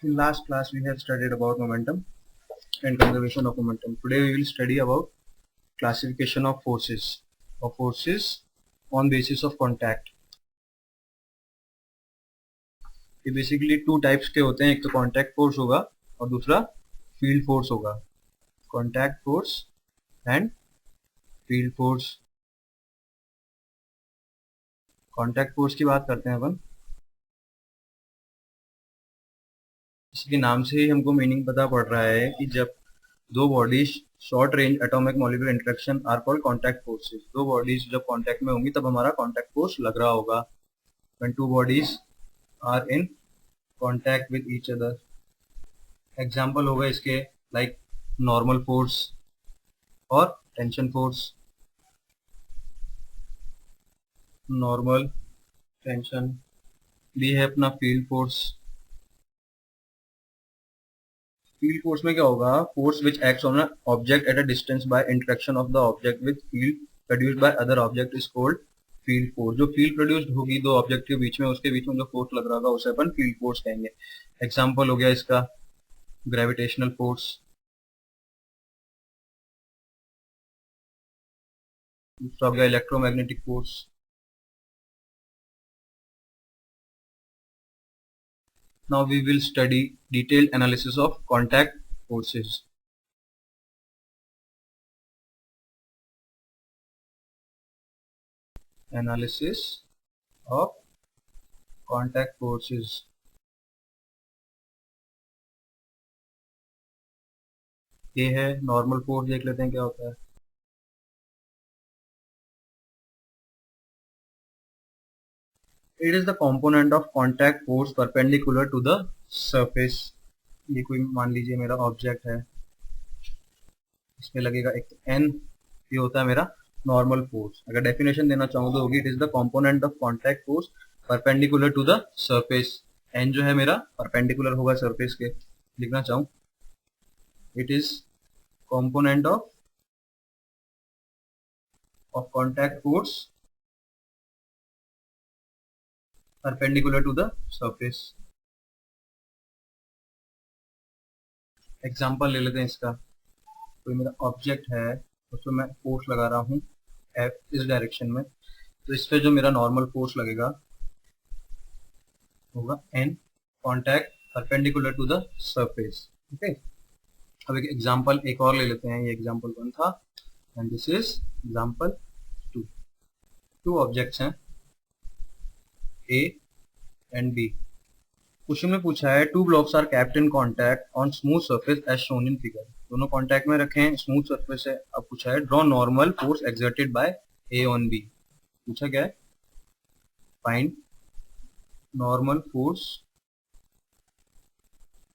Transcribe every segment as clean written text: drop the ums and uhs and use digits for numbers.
In last class we have studied about momentum and conservation of momentum. Today we will study about classification of forces on basis of contact. ये basically two types के होते हैं, एक तो contact force होगा और दूसरा field force होगा. Contact force and field force. Contact force की बात करते हैं अपन. इसके नाम से ही हमको मीनिंग पता पड़ रहा है कि जब दो bodies short range atomic molecular interaction are called contact forces. दो बॉडीज जब कॉन्टैक्ट में होंगी तब हमारा कॉन्टैक्ट फोर्स लग रहा होगा. When two bodies are in contact with each other. Example होगा इसके लाइक नॉर्मल फोर्स और टेंशन फोर्स. Normal, tension. भी है अपना फील्ड फोर्स. फील्ड फोर्स में क्या होगा? Force which acts on a object at a distance by interaction of the object with field produced by other object is called field force. जो field produced होगी दो object के बीच में, उसके बीच में जो फोर्स लग रहा होगा उसे अपन फील्ड फोर्स कहेंगे. एग्जाम्पल हो गया इसका ग्रेविटेशनल फोर्स. दूसरा हो गया electromagnetic force. Now we will study detailed analysis of contact forces. Analysis of contact forces. ये है नॉर्मल फोर्स. देख लेते हैं क्या होता है. It is the component of contact force perpendicular to the surface. ये कोई मान लीजिए मेरा ऑब्जेक्ट है, इसमें लगेगा एक n. ये होता है मेरा नॉर्मल फोर्स. अगर डेफिनेशन देना चाहूँ तो होगी it is the component of contact force perpendicular to the surface. n जो है मेरा परपेंडिकुलर होगा सरफेस के. लिखना चाहूँ it is component of contact force perpendicular to the surface. Example ले लेते हैं इसका. कोई मेरा ऑब्जेक्ट है, उसमें मैं फोर्स लगा रहा हूँ F इस डायरेक्शन में, तो इस पे जो मेरा नॉर्मल फोर्स लगेगा होगा N contact perpendicular to the surface. Okay. अब एक एग्जाम्पल एक और ले लेते हैं. ये एग्जाम्पल 1 था and this is example 2. Two objects हैं A एंड B. क्वेश्चन में पूछा है two blocks are kept in contact on smooth surface as shown in figure. दोनों कॉन्टैक्ट में रखे हैं, स्मूथ सरफेस है. अब पूछा है draw normal force exerted by A on B. पूछा क्या है? Find normal force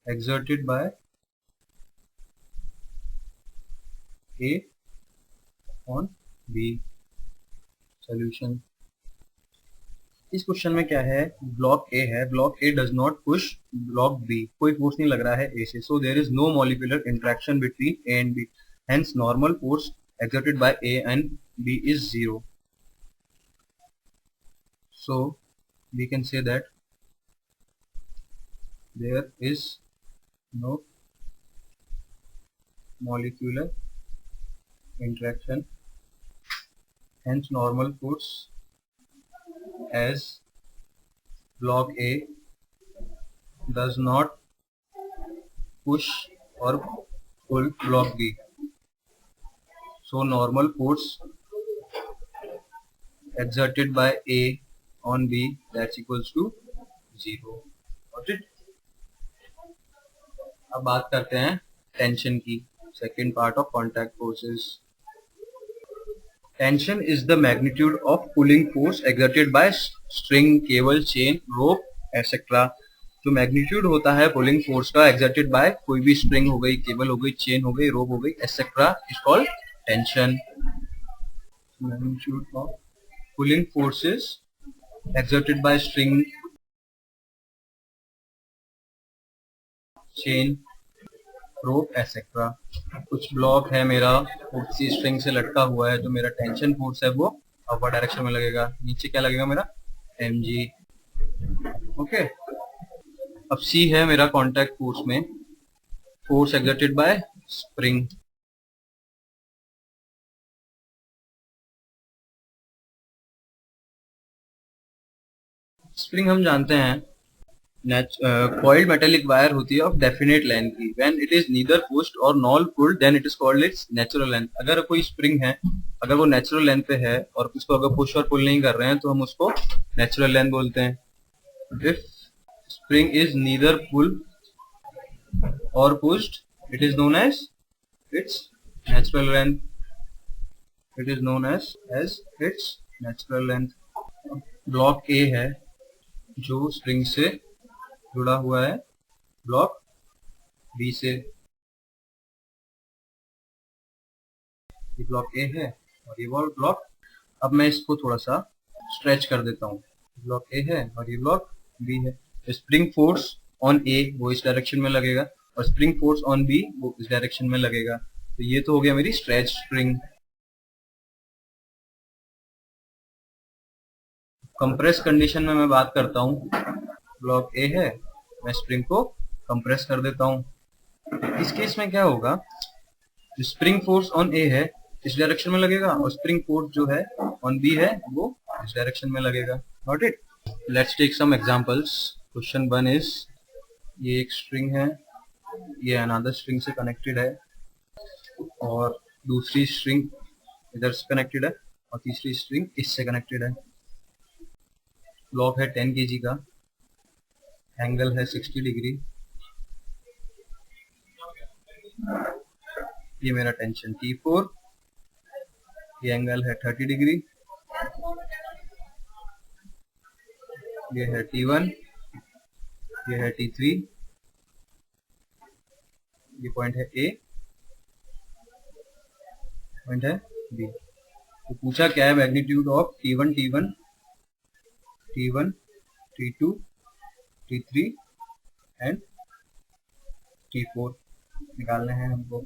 exerted by A on B. Solution. इस क्वेश्चन में क्या है? ब्लॉक ए है. Block A does not push block B. कोई फोर्स नहीं लग रहा है ए से. So there is no molecular interaction between A and B. Hence normal force exerted by A and B is 0. So we can say that there is no molecular interaction. Hence normal force as block A does not push or pull block B. So normal force exerted by A on B, that's equals to 0. Got it? अब बात करते हैं tension की. Second part of contact forces. Tension is the magnitude of pulling force exerted bye string, cable, chain, rope etcetera. जो magnitude होता है pulling force का exerted by कोई भी स्ट्रिंग हो गई, केबल हो गई, चेन हो गई, रोप हो गई etcetera is called tension. Magnitude of pulling forces exerted by string, chain, rope etcetera. कुछ ब्लॉक है मेरा किसी स्ट्रिंग से लटका हुआ है, जो मेरा टेंशन फोर्स है वो अपर डायरेक्शन में लगेगा. नीचे क्या लगेगा मेरा? mg. ओके. अब सी है मेरा कॉन्टैक्ट फोर्स में force exerted by spring. Spring हम जानते हैं coiled metallic वायर होती है ऑफ डेफिनेट लेंथ की। When it is neither pushed और nor pulled then it is called its natural length. अगर कोई स्प्रिंग है, अगर वो नेचुरल लेंथ पे है और उसको अगर पुश और पुल नहीं कर रहे हैं तो हम उसको नेचुरल लेंथ बोलते हैं। If spring is neither pull और pushed it is known as its natural length. It is known as its natural length. Block A है जो स्प्रिंग से जुड़ा हुआ है ब्लॉक बी से। ये ब्लॉक ए है और ये ब्लॉक, अब मैं इसको थोड़ा सा स्ट्रेच कर देता हूँ। ब्लॉक ए है और ये ब्लॉक बी है। स्प्रिंग फोर्स ऑन ए वो इस डायरेक्शन में लगेगा और स्प्रिंग फोर्स ऑन बी वो इस डायरेक्शन में लगेगा। तो ये तो हो गया मेरी स्ट्रेच स्प्रिंग। कंप्रेस कंडीशन में मैं बात करता हूँ, ब्लॉक ए है, मैं स्प्रिंग को कंप्रेस कर देता हूँ। इस केस में क्या होगा, स्प्रिंग फोर्स ऑन ए है इस डायरेक्शन में लगेगा और स्प्रिंग फोर्स जो है ऑन बी है वो इस डायरेक्शन में लगेगा। Note it. Let's take some examples. Question 1 is, ये एक स्ट्रिंग है, ये अनदर स्ट्रिंग से कनेक्टेड है और दूसरी स्ट्रिंग इधर से कनेक्टेड है और तीसरी स्ट्रिंग इससे कनेक्टेड है। ब्लॉक है 10 kg का, एंगल है 60 डिग्री। ये मेरा टेंशन T4, ये एंगल है 30 डिग्री। ये है T1, ये है T3, ये पॉइंट है A, पॉइंट है B। तो पूछा क्या है, magnitude of T1, T2, T3 and T4 निकालने हैं हमको।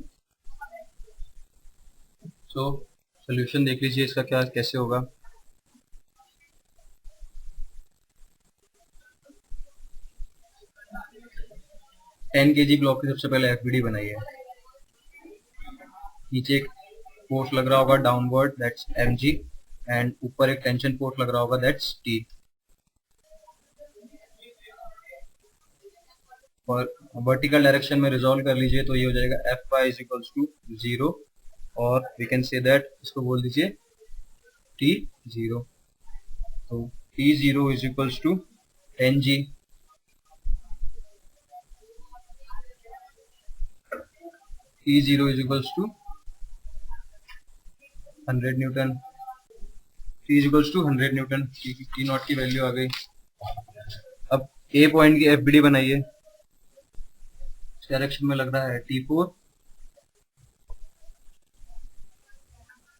सो सोल्यूशन देख लीजिए इसका क्या कैसे होगा। टेन kg ब्लॉक की सबसे पहले एफबीडी बनाइए। नीचे एक फोर्स लग रहा होगा डाउनवर्ड, दैट्स mg, एंड ऊपर एक टेंशन फोर्स लग रहा होगा, दैट्स t। और वर्टिकल डायरेक्शन में रिजॉल्व कर लीजिए तो ये हो जाएगा Fy इज इक्वल्स टू 0 और वी कैन से दैट, इसको बोल दीजिए T0। तो T0 is equals to 10g, T0 is equals to 100 newton, T is equals to 100 newton. T naught की वैल्यू आ गई। अब A पॉइंट की एफबीडी बनाइए। इस डायरेक्शन में लग रहा है T4,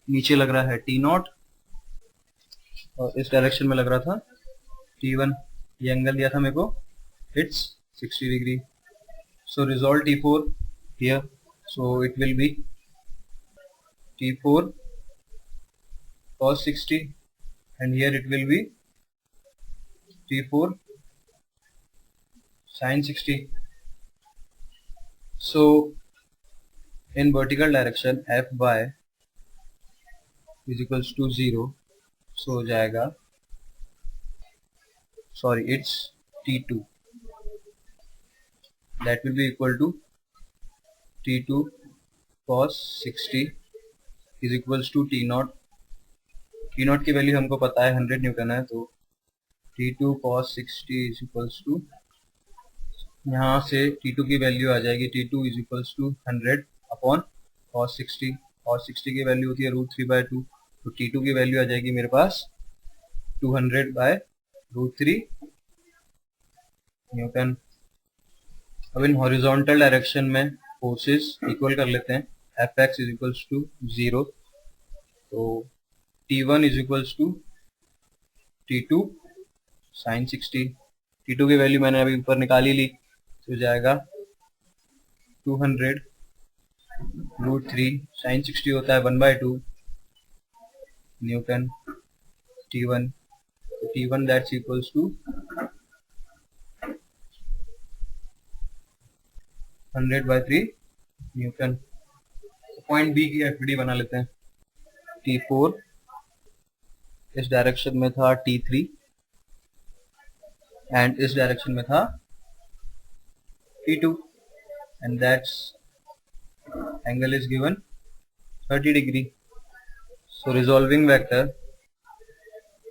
नीचे लग रहा है T0 और इस डायरेक्शन में लग रहा था T1। ये एंगल दिया था मेरे को, it's 60 degree. So resolve T4 here, so it will be T4 cos 60 and here it will be T4 sin 60. So in vertical direction Fy is equals to 0, so हो जाएगा, sorry it's T2, that will be equal to T2 cos 60 is equals to T0। T0 की value हमको पता है 100 Newton है, तो T2 cos 60 is equals to, यहाँ से T2 की वैल्यू आ जाएगी T2 is equals to 100 upon cos 60। cos 60 की वैल्यू होती है √3/2, तो T2 की वैल्यू आ जाएगी मेरे पास 200/√3 न्यूटन। अब इन हॉरिजॉन्टल डायरेक्शन में फोर्सेस इक्वल कर लेते हैं। Fx इज इक्वल्स टू 0, तो T1 is equals to T2 sin 60। T2 की वैल्यू मैंने अभी ऊपर निकाल ही ली, तो जाएगा 200/√3 sin 60 होता है 1/2 newton T1। T1 that's equals to 100 by 3 newton. Point B की एफडी बना लेते हैं। T4 इस डायरेक्शन में था T3 एंड इस डायरेक्शन में था T2 and that's angle is given 30 degree. So resolving vector,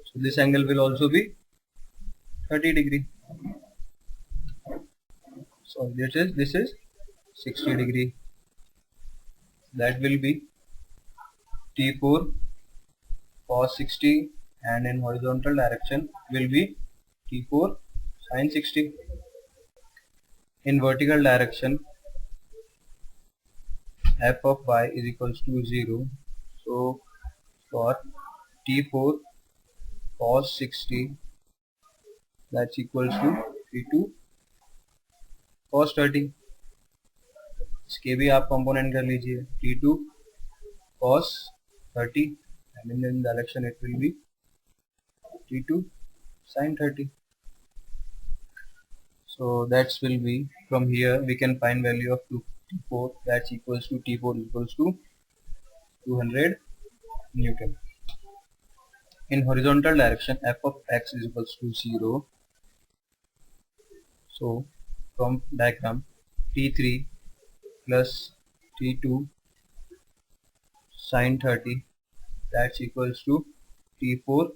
so this angle will also be 30 degree. So this is 60 degree. That will be T4 cos 60 and in horizontal direction will be T4 sin 60. In vertical direction f of y is equals to 0. So for T4 cos 60 that's equals to T2 cos 30. इसके भी आप component कर लीजिए। T2 cos 30 and in the direction it will be T2 sin 30. So that will be, from here we can find value of T4, that's equals to T4 equals to 200 Newton. In horizontal direction f of x is equals to 0. So from diagram T3 plus T2 sin 30 that's equals to T4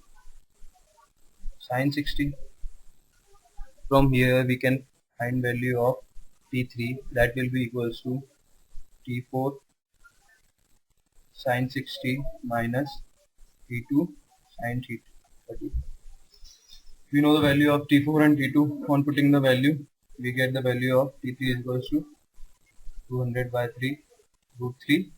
sin 60. From here we can find value of T3, that will be equals to T4 sin 60 minus T2 sin 30. We know the value of T4 and T2. On putting the value, we get the value of T3 is equals to 200 by 3 root 3